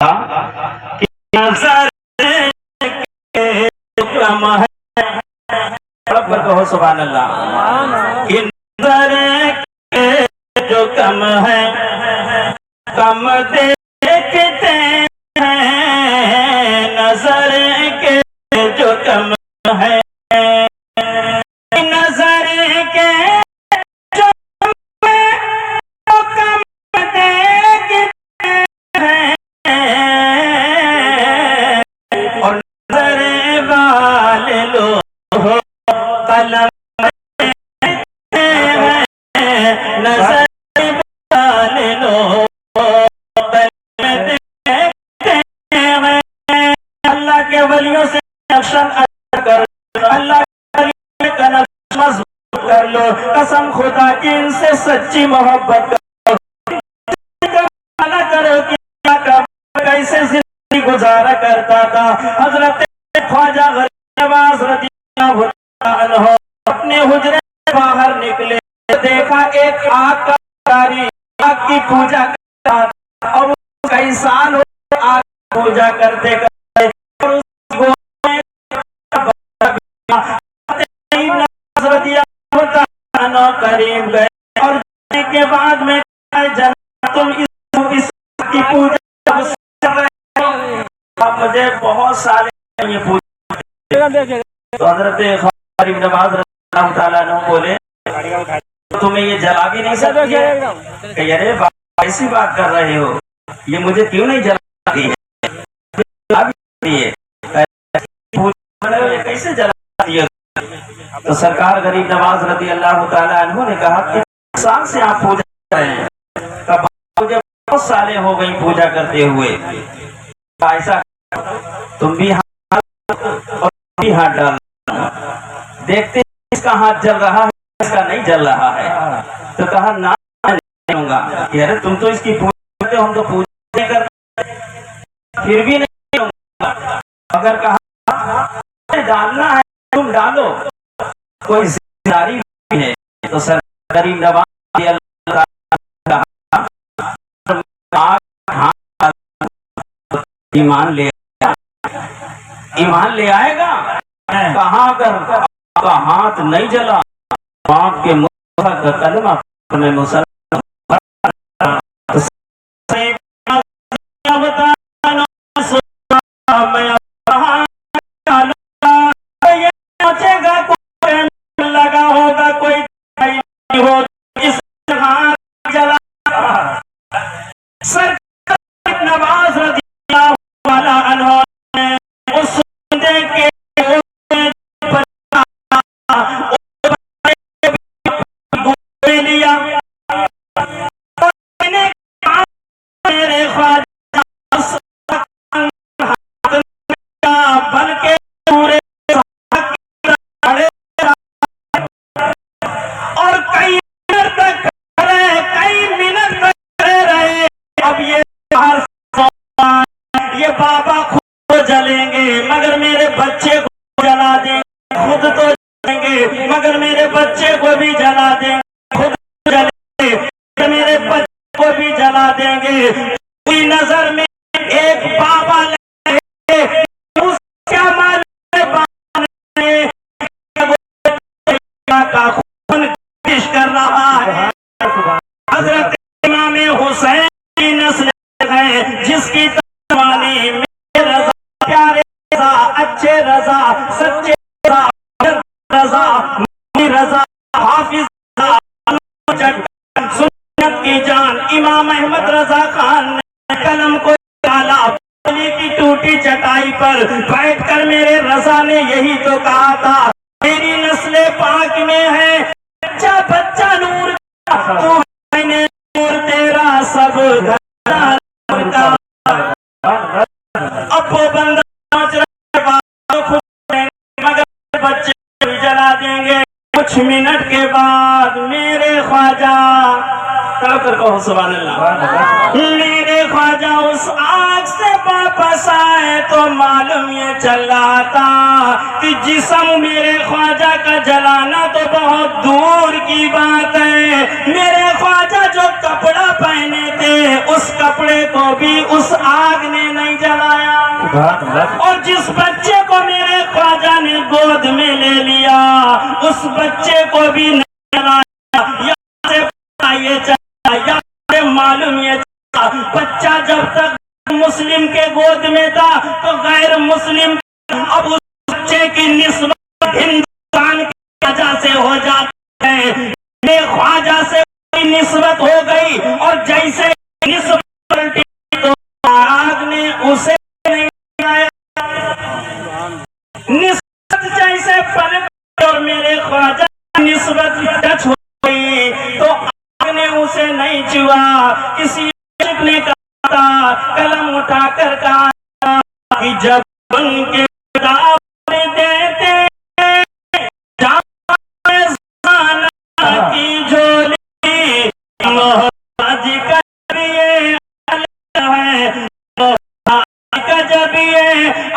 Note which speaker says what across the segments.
Speaker 1: कि नजर के कम है, पर कहो सुभान अल्लाह। कि नजर के जो कम है, कम देखते हैं, नजर के जो कम है, नजर के जो कम देखते हैं, और नजर वाले लोग कलम देखते हैं, नजर वाले लोग कलम देखते हैं। अल्लाह के वलियों से अक्सर कर, अल्लाह के वलियों का नक्श मजबूत कर लो, कसम खुदा की इनसे सच्ची मोहब्बत करो कि कैसे जिंदगी गुजारा करता था। हजरत ख्वाजा गरीब नवाज रज़ियल्लाहु अन्हु अपने हुजरे से बाहर निकले, देखा एक आग का पुजारी आग की पूजा करता था, और उसका इंसान आग की पूजा करते करते और उसको करीब गए, और के बाद में तुम इस की पूजा मुझे बहुत सारे ये पूजा। तो हजरत गरीब नवाज रज़ियल्लाहु ताला अन्हु बोले तुम्हें ये जला भी नहीं सकती है। अरे ऐसी बात कर रहे हो, ये मुझे क्यों नहीं जलाती है, कैसे जलाती है? तो सरकार गरीब नवाज रज़ियल्लाहु ताला अन्हु ने कहा कि साल से आप पूजा कर रहे हैं, मुझे बहुत साले हो गई पूजा करते हुए, ऐसा तुम भी हाथ और भी हाथ डाल, देखते इसका हाथ जल रहा है, इसका नहीं जल रहा है। तो कहा ना नहीं होगा। अरे तुम तो इसकी पूजा करते हो, हम तो पूजा नहीं करते, फिर भी नहीं होगा। अगर कहा डालना है तुम डालो, कोई जिम्मेदारी है। तो सर गरीब नवाज ईमान ले आएगा। कहा अगर आपका हाथ नहीं जला, आपके मुंह का कलमा अपने मुसलमान लगा होगा, कोई हो इस जला सर नवाज रज़ियल्लाहु ताला अन्हु ने उस बंदे के लिया, मेरे ख्वाजा बन के पूरे और कई मिनट तक रहे। अब ये बाबा खुद जलेंगे मगर मेरे बच्चे को जला देंगे, खुद तो जलेंगे मगर मेरे बच्चे को भी जला देंगे, खुद जलेंगे मेरे बच्चे को भी जला देंगे। पूरी नजर में एक बाबा लगे, उसका माल का खून पेश कर रहा है। हजरत इमाम हुसैन की नस्ल है, जिसकी तवानी में रजा, प्यारे रजा, अच्छे रजा, सच्चे रजा, रजा, हाफिज सुन्नत की जान इमाम अहमद रजा खान ने कलम को डाला की टूटी चटाई पर बैठकर। मेरे रजा ने यही तो कहा था, मेरी नस्ल पाक में है बच्चा बच्चा नूर का, तू है नूर तेरा सब का। अब वो बंदा मगर बच्चे भी जला देंगे। कुछ मिनट के बाद मेरे ख्वाजा कर कहो सुभान अल्लाह, मेरे ख्वाजा उस आग से वापस आए तो मालूम ये चला था कि जिस्म मेरे ख्वाजा का जलाना तो बहुत दूर की बात है, मेरे ख्वाजा जो कपड़ा पहने थे उस कपड़े को भी उस आग ने नहीं जलाया। और जिस बच्चे को मेरे ख्वाजा ने गोद में ले लिया उस बच्चे को भी नहीं जलाया। ये चला मालूम ये बच्चा जब तक मुस्लिम के गोद में था तो गैर मुस्लिम अब उस बच्चे की निस्बत हिंदुस्तान की वजह से हो जाती है, मेरे ख्वाजा से निस्बत हो गई और जैसे निस्बत तो आग ने उसे नहीं बनाया। निस्बत जैसे पलट और मेरे ख्वाजा निस्बत टच हो गई तो आग ने उसे नहीं छुआ। किसी ने कहा कलम उठाकर कहा कि जब उनके देते की झोली मोहताज का जब ये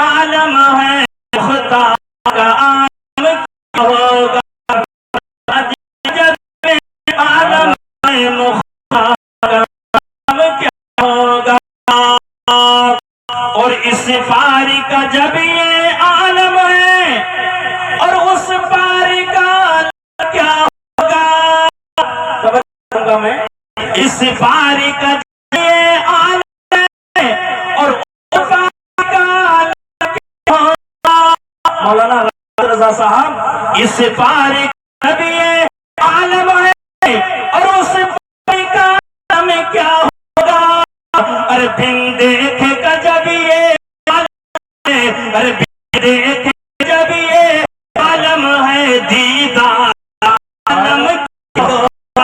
Speaker 1: आलम है खुदा का आलम होगा, जब आलम है मुख्ता क्या होगा। और इस पारी का जब ये आलम है और उस पारी का क्या होगा, मैं इस पारी का ये आलम है और उस पारी का क्या होगा। मौलाना रज़ा साहब इस पारी का जब ये आलम है और उस पारी का क्या होगा। अरे बिंदे